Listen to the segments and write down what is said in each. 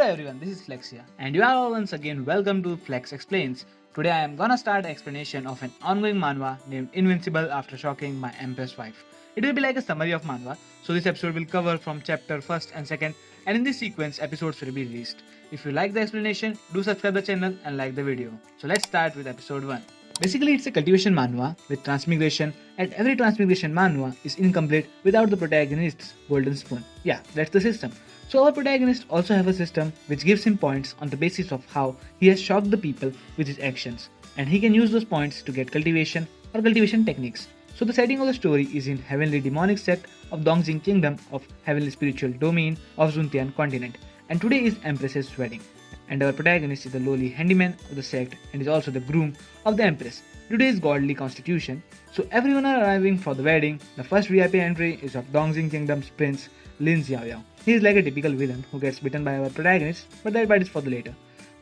Hello everyone, this is Flex here, and you are all once again welcome to Flex Explains. Today I am gonna start an explanation of an ongoing manhwa named Invincible after shocking my Empress wife. It will be like a summary of manhwa, so this episode will cover from chapter 1st and 2nd, and in this sequence episodes will be released. If you like the explanation, do subscribe the channel and like the video. So let's start with episode 1. Basically, it's a cultivation manhwa with transmigration, and every transmigration manhwa is incomplete without the protagonist's golden spoon. Yeah, that's the system. So our protagonist also have a system which gives him points on the basis of how he has shocked the people with his actions, and he can use those points to get cultivation or cultivation techniques. So the setting of the story is in heavenly demonic sect of Dongjing Kingdom of heavenly spiritual domain of Zuntian continent, and today is Empress's wedding. And our protagonist is the lowly handyman of the sect and is also the groom of the Empress. Today is godly constitution, so everyone are arriving for the wedding. The first VIP entry is of Dongjing Kingdom's prince Lin Xiaoyao. He is like a typical villain who gets bitten by our protagonist, but that part is for the later.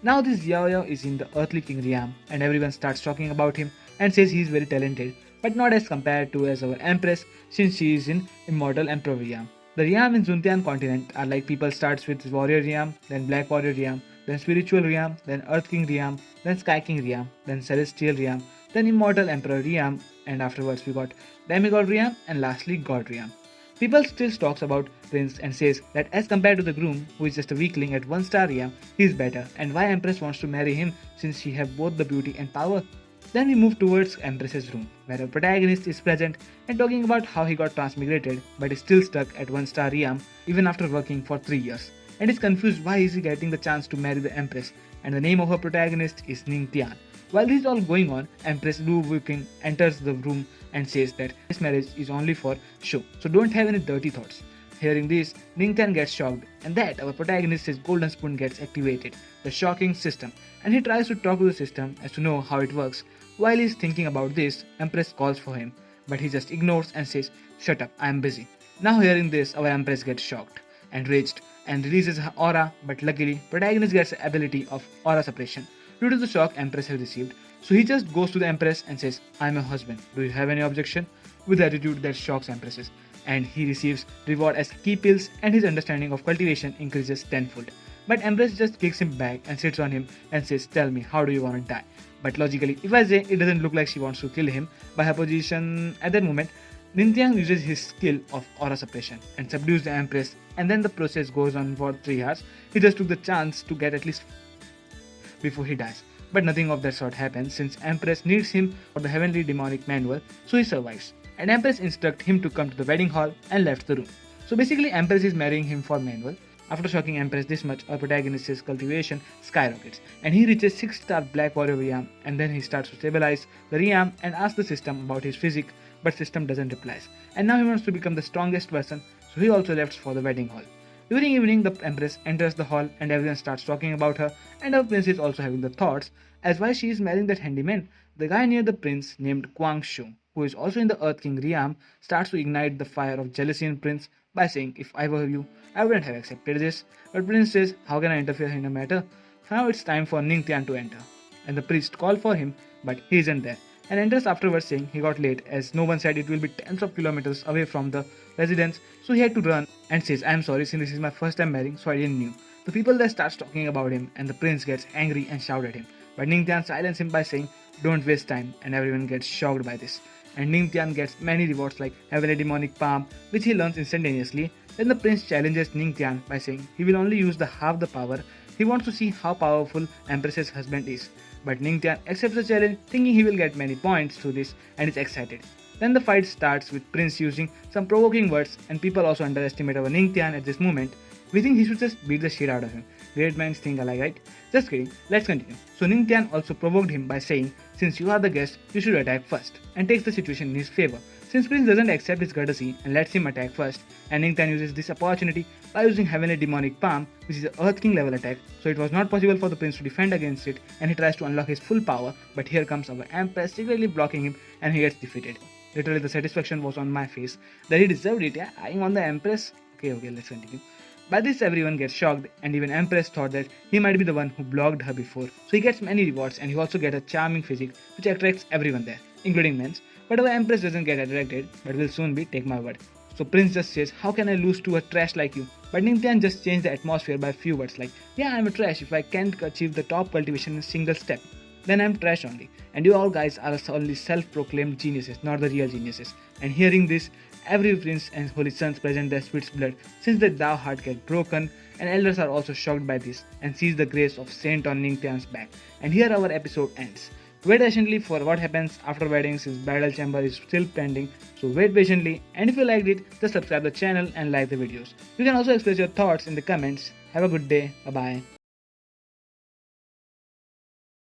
Now this Xiaoyao is in the earthly king Riam, and everyone starts talking about him and says he is very talented, but not as compared to as our Empress since she is in immortal Emperor Riam. The Riam in Zuntian continent are like people starts with warrior Riam, then black warrior Riam, then spiritual Riam, then earth king Riam, then sky king Riam, then celestial Riam, then immortal emperor Riam, and afterwards we got demigod Riam, and lastly god Riam. People still talks about Prince and says that as compared to the groom, who is just a weakling at 1-star Riam, he is better, and why Empress wants to marry him since she have both the beauty and power. Then we move towards Empress's room, where our protagonist is present and talking about how he got transmigrated but is still stuck at 1-star Riam even after working for 3 years, and is confused why is he getting the chance to marry the Empress, and the name of her protagonist is Ning Tian. While this is all going on, Empress Lu Wuking enters the room and says that this marriage is only for show, so don't have any dirty thoughts. Hearing this, Ning Tian gets shocked, and that our protagonist's golden spoon gets activated, the shocking system, and he tries to talk to the system as to know how it works. While he is thinking about this, Empress calls for him, but he just ignores and says, "Shut up, I am busy." Now hearing this, our Empress gets shocked and raged and releases her aura, but luckily, protagonist gets the ability of aura suppression due to the shock Empress has received. So he just goes to the Empress and says, "I am your husband. Do you have any objection?" with attitude that shocks Empresses, and he receives reward as key pills, and his understanding of cultivation increases tenfold. But Empress just kicks him back and sits on him and says, "Tell me, how do you want to die?" But logically, if I say, it doesn't look like she wants to kill him by her position at that moment. Nintiang uses his skill of aura suppression and subdues the Empress, and then the process goes on for 3 hours. He just took the chance to get at least before he dies. But nothing of that sort happens since Empress needs him for the heavenly demonic manual, so he survives. And Empress instructs him to come to the wedding hall and left the room. So basically, Empress is marrying him for manual. After shocking Empress this much, our protagonist's cultivation skyrockets, and he reaches 6-star Black Warrior Riam, and then he starts to stabilize the Riam and asks the system about his physique, but system doesn't reply. And now he wants to become the strongest person, so he also left for the wedding hall. During evening, the Empress enters the hall and everyone starts talking about her, and our prince is also having the thoughts as why she is marrying that handyman. The guy near the prince named Kwang Shu, who is also in the Earth King Riam, starts to ignite the fire of jealousy in Prince by saying, "If I were you, I wouldn't have accepted this." But Prince says, "How can I interfere in a matter?" So now it's time for Ning Tian to enter, and the priest calls for him, but he isn't there, and enters afterwards saying he got late as no one said it will be tens of kilometers away from the residence, so he had to run, and says, "I am sorry since this is my first time marrying, so I didn't knew." The people there starts talking about him, and the prince gets angry and shout at him, but Ning Tian silences him by saying, "Don't waste time," and everyone gets shocked by this. And Ning Tian gets many rewards like heavenly demonic palm, which he learns instantaneously. Then the prince challenges Ning Tian by saying he will only use the half the power. He wants to see how powerful Empress's husband is. But Ning Tian accepts the challenge, thinking he will get many points through this, and is excited. Then the fight starts with Prince using some provoking words, and people also underestimate our Ning Tian at this moment. We think he should just beat the shit out of him. Great minds think alike, right? Just kidding, let's continue. So Ning Tian also provoked him by saying, "Since you are the guest, you should attack first," and takes the situation in his favor. Since Prince doesn't accept his courtesy and lets him attack first, and Ning Tian uses this opportunity by using Heavenly Demonic Palm, which is an Earth King level attack, so it was not possible for the Prince to defend against it, and he tries to unlock his full power, but here comes our Empress secretly blocking him, and he gets defeated. Literally the satisfaction was on my face that he deserved it, yeah, eyeing on the Empress. Okay, let's continue. By this everyone gets shocked, and even Empress thought that he might be the one who blocked her before, so he gets many rewards, and he also gets a charming physique which attracts everyone there, including men. But our Empress doesn't get attracted, but will soon be, take my word. So Prince just says, how can I lose to a trash like you? But Ningtian just changed the atmosphere by a few words like, yeah, I'm a trash if I can't achieve the top cultivation in a single step. Then I'm trash only. And you all guys are only self-proclaimed geniuses, not the real geniuses. And hearing this, every prince and holy sons present their sweet's blood since the thou heart get broken, and elders are also shocked by this and sees the grace of Saint on Ningtian's back. And here our episode ends. Wait patiently for what happens after wedding since bridal chamber is still pending, so wait patiently, and if you liked it, just subscribe the channel and like the videos. You can also express your thoughts in the comments. Have a good day, bye bye.